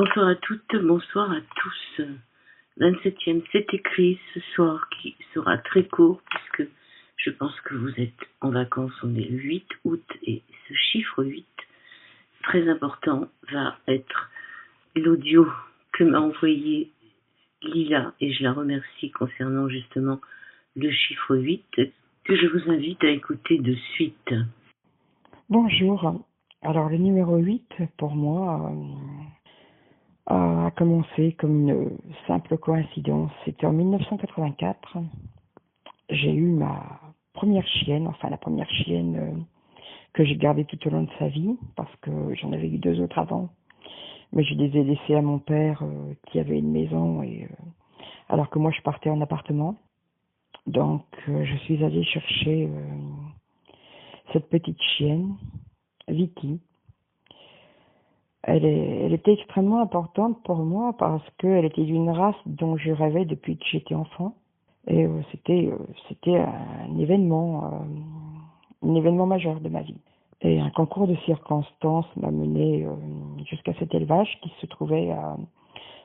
Bonsoir à toutes, bonsoir à tous. 27e, c'est écrit ce soir qui sera très court puisque je pense que vous êtes en vacances. On est le 8 août et ce chiffre 8, très important, va être l'audio que m'a envoyé Lila, et je la remercie concernant justement le chiffre 8 que je vous invite à écouter de suite. Bonjour. Alors le numéro 8 pour moi a commencé comme une simple coïncidence. C'était en 1984. J'ai eu ma première chienne, enfin la première chienne que j'ai gardée tout au long de sa vie, parce que j'en avais eu 2 autres avant. Mais je les ai laissées à mon père qui avait une maison, alors que moi je partais en appartement. Donc je suis allée chercher cette petite chienne, Vicky. Elle était extrêmement importante pour moi parce qu'elle était d'une race dont je rêvais depuis que j'étais enfant. Et c'était un événement majeur de ma vie. Et un concours de circonstances m'a mené jusqu'à cet élevage qui se trouvait à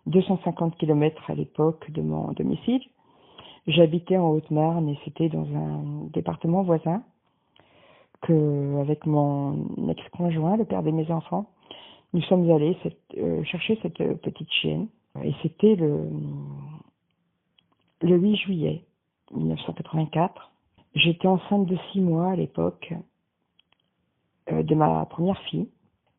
250 km à l'époque de mon domicile. J'habitais en Haute-Marne et c'était dans un département voisin que, avec mon ex-conjoint, le père de mes enfants, nous sommes allés chercher cette petite chienne. Et c'était le 8 juillet 1984. J'étais enceinte de 6 mois à l'époque de ma première fille.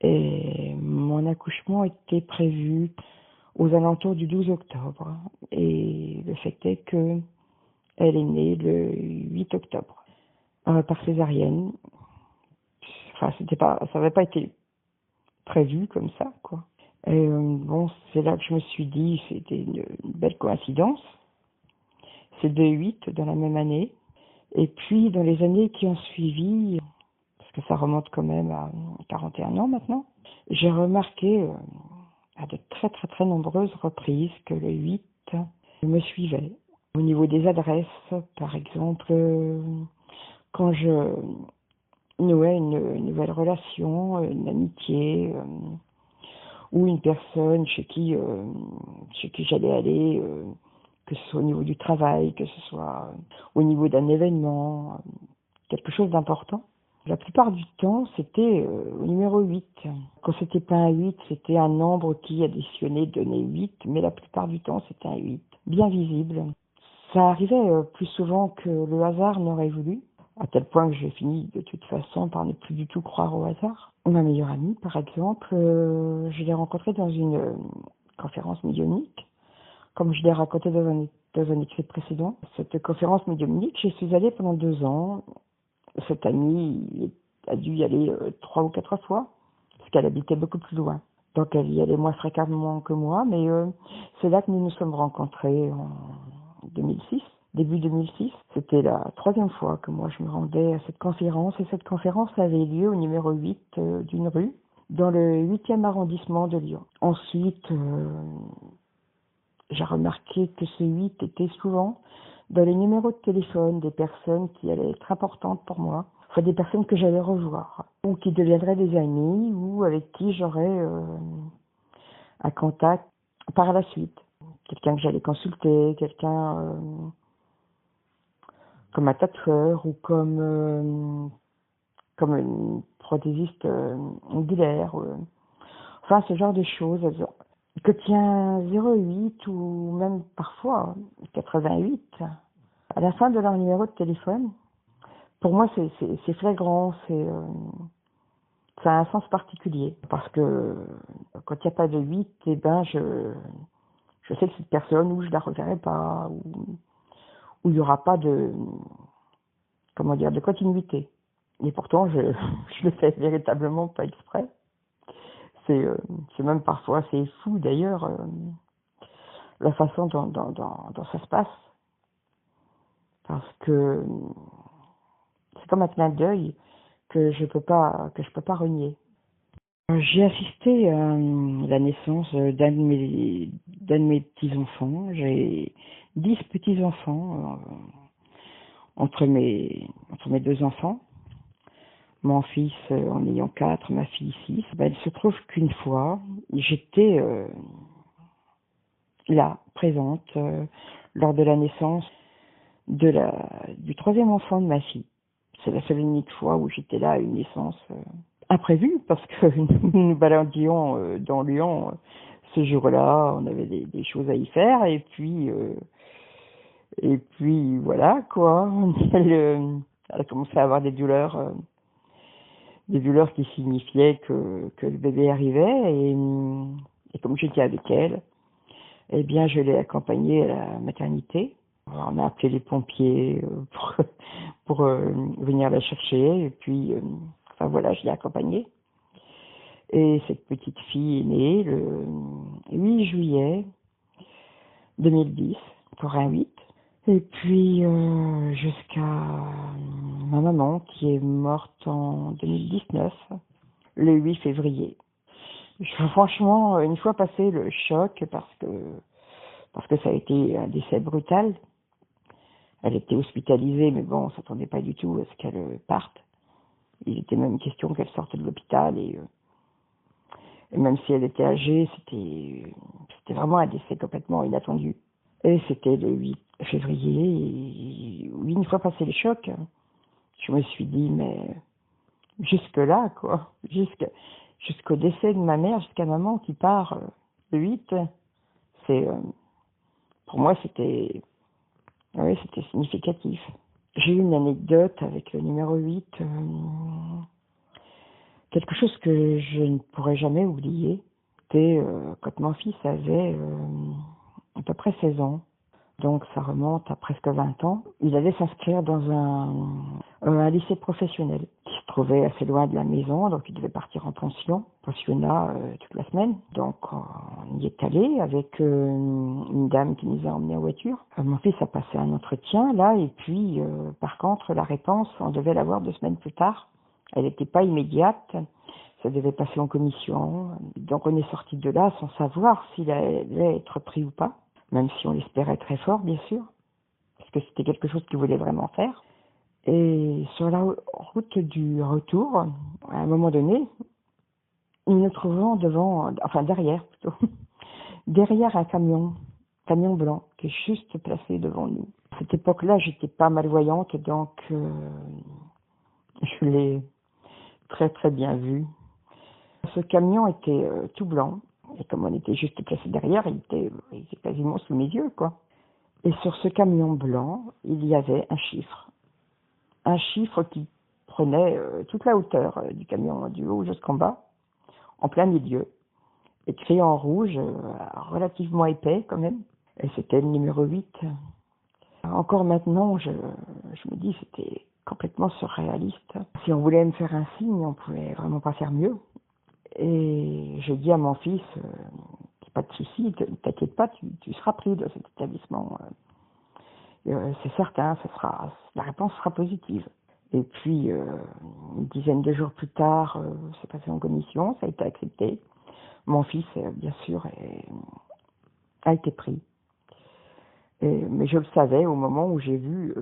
Et mon accouchement était prévu aux alentours du 12 octobre. Et le fait est que elle est née le 8 octobre par césarienne. Enfin, ça n'avait pas été prévu comme ça, quoi. Et bon, c'est là que je me suis dit, c'était une belle coïncidence. C'est 2-8 dans la même année. Et puis, dans les années qui ont suivi, parce que ça remonte quand même à 41 ans maintenant, j'ai remarqué à de très très très nombreuses reprises que le 8 me suivait. Au niveau des adresses, par exemple, quand je nouais une nouvelle relation, une amitié, ou une personne chez qui j'allais aller, que ce soit au niveau du travail, que ce soit au niveau d'un événement, quelque chose d'important. La plupart du temps, c'était au numéro 8. Quand c'était pas un 8, c'était un nombre qui additionné donnait 8, mais la plupart du temps, c'était un 8, bien visible. Ça arrivait plus souvent que le hasard n'aurait voulu, à tel point que j'ai fini de toute façon par ne plus du tout croire au hasard. Ma meilleure amie, par exemple, je l'ai rencontrée dans une conférence médiumnique, comme je l'ai raconté dans un écrit précédent. Cette conférence médiumnique, j'y suis allée pendant 2 ans. Cette amie a dû y aller 3 ou 4 fois, parce qu'elle habitait beaucoup plus loin. Donc elle y allait moins fréquemment que moi, mais c'est là que nous nous sommes rencontrés en 2006. Début 2006, c'était la 3e fois que moi je me rendais à cette conférence, et cette conférence avait lieu au numéro 8 d'une rue, dans le 8e arrondissement de Lyon. Ensuite, j'ai remarqué que ce 8 était souvent dans les numéros de téléphone des personnes qui allaient être importantes pour moi, enfin des personnes que j'allais revoir, ou qui deviendraient des amis, ou avec qui j'aurais un contact par la suite. Quelqu'un que j'allais consulter, quelqu'un comme un tatoueur ou comme une prothésiste ongulaire. Enfin, ce genre de choses. Que tient 08 ou même parfois 88 à la fin de leur numéro de téléphone, pour moi, c'est flagrant, ça a un sens particulier. Parce que quand il n'y a pas de 8, eh ben, je sais que cette personne, ou je la reverrai pas, ou il n'y aura pas de continuité. Et pourtant, je le fais véritablement pas exprès. C'est même parfois assez fou d'ailleurs, la façon dont ça se passe. Parce que c'est comme un clin d'œil que je peux pas renier. J'ai assisté à la naissance d'un de mes petits-enfants. J'ai 10 petits-enfants entre mes 2 enfants. mon fils en ayant 4, ma fille 6. Il se trouve qu'une fois, j'étais là, présente, lors de la naissance du troisième enfant de ma fille. C'est la seule et unique fois où j'étais là à une naissance imprévue, parce que nous nous baladions dans Lyon ce jour-là, on avait des choses à y faire, et puis voilà quoi. Elle a commencé à avoir des douleurs qui signifiaient que le bébé arrivait, et comme j'étais avec elle, eh bien je l'ai accompagnée à la maternité. Alors, on a appelé les pompiers pour venir la chercher, et puis enfin voilà, je l'ai accompagnée. Et cette petite fille est née le 8 juillet 2010, pour un 8. Et puis jusqu'à ma maman qui est morte en 2019, le 8 février. Franchement, une fois passé le choc, parce que ça a été un décès brutal, elle était hospitalisée, mais bon, on s'attendait pas du tout à ce qu'elle parte. Il était même question qu'elle sorte de l'hôpital, et même si elle était âgée, c'était vraiment un décès complètement inattendu. Et c'était le 8 février, et oui, une fois passé le choc, je me suis dit, mais jusque-là, quoi, jusqu'au décès de ma mère, jusqu'à maman qui part le 8, c'est, pour moi, c'était significatif. J'ai eu une anecdote avec le numéro 8, quelque chose que je ne pourrai jamais oublier. C'était quand mon fils avait à peu près 16 ans. Donc ça remonte à presque 20 ans. Il allait s'inscrire dans un lycée professionnel qui se trouvait assez loin de la maison, donc il devait partir en pensionnat toute la semaine. Donc on y est allé avec une dame qui nous a emmenés en voiture. Mon fils a passé un entretien là, et puis par contre la réponse, on devait l'avoir 2 semaines plus tard. Elle n'était pas immédiate, ça devait passer en commission. Donc on est sorti de là sans savoir s'il allait être pris ou pas. Même si on l'espérait très fort, bien sûr, parce que c'était quelque chose qu'il voulait vraiment faire. Et sur la route du retour, à un moment donné, nous nous trouvons derrière plutôt, derrière un camion blanc, qui est juste placé devant nous. À cette époque-là, j'étais pas malvoyante, donc je l'ai très très bien vu. Ce camion était tout blanc, et comme on était juste placé derrière, il était quasiment sous mes yeux, quoi. Et sur ce camion blanc, il y avait un chiffre qui prenait toute la hauteur du camion, du haut jusqu'en bas, en plein milieu, écrit en rouge, relativement épais quand même, et c'était le numéro 8. Encore maintenant, je me dis, c'était complètement surréaliste. Si on voulait me faire un signe, on pouvait vraiment pas faire mieux. Et je dis à mon fils, pas de souci, t'inquiète pas, tu seras pris de cet établissement. C'est certain, la réponse sera positive. Et puis, une dizaine de jours plus tard, c'est passé en commission, ça a été accepté. Mon fils, bien sûr, a été pris. Mais je le savais au moment où j'ai vu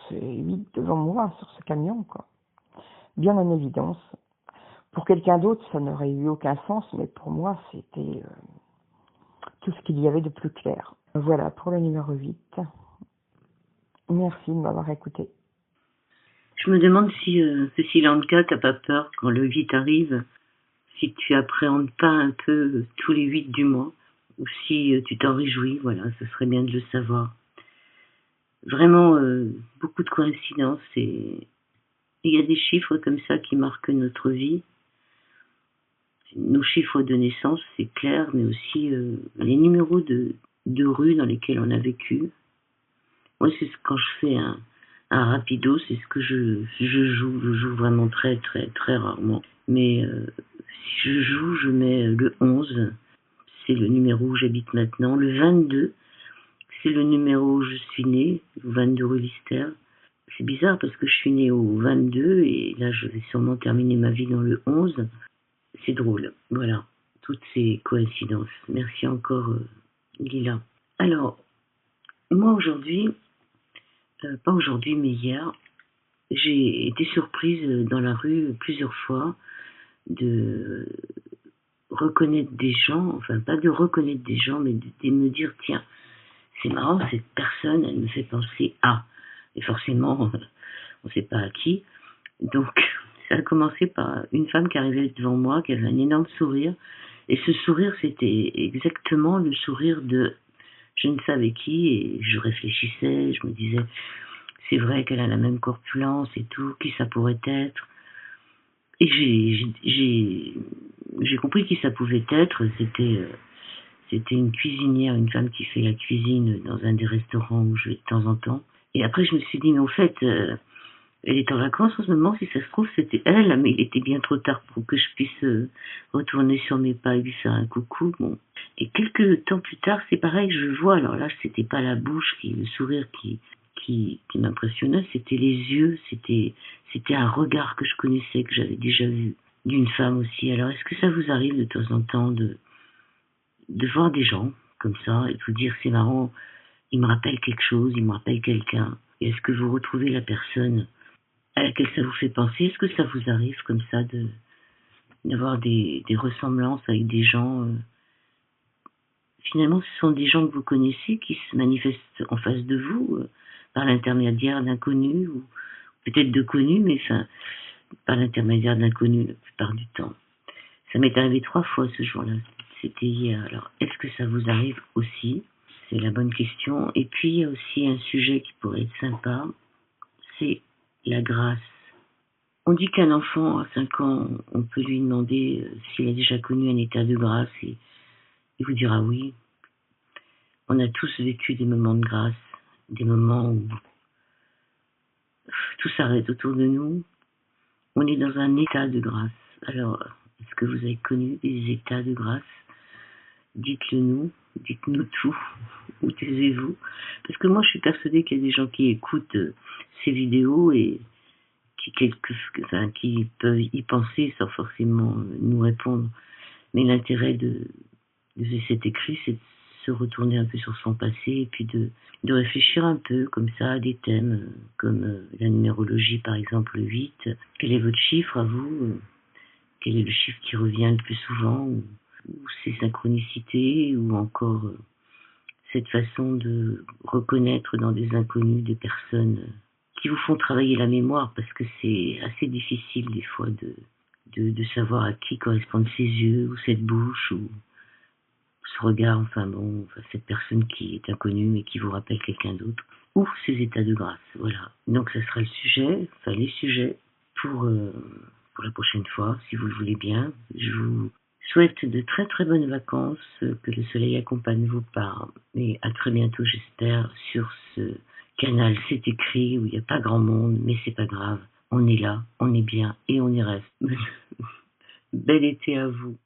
ces 8 devant moi sur ce camion, quoi. Bien en évidence. Pour quelqu'un d'autre, ça n'aurait eu aucun sens, mais pour moi, c'était tout ce qu'il y avait de plus clair. Voilà pour le numéro 8. Merci de m'avoir écouté. Je me demande si, Cécile Anka, t'as pas peur quand le 8 arrive, si tu appréhendes pas un peu tous les 8 du mois, ou si tu t'en réjouis, voilà, ce serait bien de le savoir. Vraiment, beaucoup de coïncidences, et il y a des chiffres comme ça qui marquent notre vie. Nos chiffres de naissance, c'est clair, mais aussi les numéros de rue dans lesquels on a vécu. Moi, quand je fais un rapido, c'est ce que je joue. Je joue vraiment très, très, très rarement. Mais si je joue, je mets le 11, c'est le numéro où j'habite maintenant. Le 22, c'est le numéro où je suis née, au 22 rue Lister. C'est bizarre parce que je suis née au 22 et là, je vais sûrement terminer ma vie dans le 11. C'est drôle, voilà, toutes ces coïncidences. Merci encore, Lila. Alors, moi aujourd'hui, pas aujourd'hui, mais hier, j'ai été surprise dans la rue plusieurs fois de reconnaître des gens, enfin pas de reconnaître des gens, mais de me dire tiens, c'est marrant, cette personne, elle me fait penser à. Et forcément, on ne sait pas à qui. Donc, ça a commencé par une femme qui arrivait devant moi, qui avait un énorme sourire. Et ce sourire, c'était exactement le sourire de je ne savais qui. Et je réfléchissais, je me disais, c'est vrai qu'elle a la même corpulence et tout, qui ça pourrait être. Et j'ai compris qui ça pouvait être. C'était une cuisinière, une femme qui fait la cuisine dans un des restaurants où je vais de temps en temps. Et après, je me suis dit, mais en fait, elle est en vacances en ce moment, si ça se trouve, c'était elle, mais il était bien trop tard pour que je puisse retourner sur mes pas et lui faire un coucou. Bon. Et quelques temps plus tard, c'est pareil, je vois, alors là, c'était pas la bouche, le sourire qui m'impressionnait, c'était les yeux, c'était un regard que je connaissais, que j'avais déjà vu, d'une femme aussi. Alors, est-ce que ça vous arrive de temps en temps de voir des gens comme ça et de vous dire c'est marrant, il me rappelle quelque chose, il me rappelle quelqu'un. Et est-ce que vous retrouvez la personne à laquelle ça vous fait penser? Est-ce que ça vous arrive comme ça d'avoir des ressemblances avec des gens finalement ce sont des gens que vous connaissez qui se manifestent en face de vous par l'intermédiaire d'inconnus ou peut-être de connus, mais enfin par l'intermédiaire d'inconnus la plupart du temps. Ça m'est arrivé 3 fois ce jour-là, c'était hier. Alors est-ce que ça vous arrive aussi? C'est la bonne question. Et puis, il y a aussi un sujet qui pourrait être sympa, c'est la grâce. On dit qu'un enfant à 5 ans, on peut lui demander s'il a déjà connu un état de grâce et il vous dira oui. On a tous vécu des moments de grâce, des moments où tout s'arrête autour de nous. On est dans un état de grâce. Alors, est-ce que vous avez connu des états de grâce? Dites-le nous, dites-nous tout, ou taisez-vous. Parce que moi, je suis persuadée qu'il y a des gens qui écoutent ces vidéos et qui peuvent y penser sans forcément nous répondre. Mais l'intérêt de cet écrit, c'est de se retourner un peu sur son passé et puis de réfléchir un peu comme ça à des thèmes comme la numérologie, par exemple, le 8. Quel est votre chiffre à vous? Quel est le chiffre qui revient le plus souvent? Ou ces synchronicités, ou encore cette façon de reconnaître dans des inconnus des personnes qui vous font travailler la mémoire, parce que c'est assez difficile des fois de savoir à qui correspondent ces yeux, ou cette bouche, ou ce regard, cette personne qui est inconnue mais qui vous rappelle quelqu'un d'autre, ou ces états de grâce. Voilà. Donc ça sera les sujets pour la prochaine fois, si vous le voulez bien. Je vous souhaite de très très bonnes vacances, que le soleil accompagne vos pas, et à très bientôt, j'espère, sur ce canal. C'est écrit où il n'y a pas grand monde, mais c'est pas grave. On est là, on est bien et on y reste. Bel été à vous.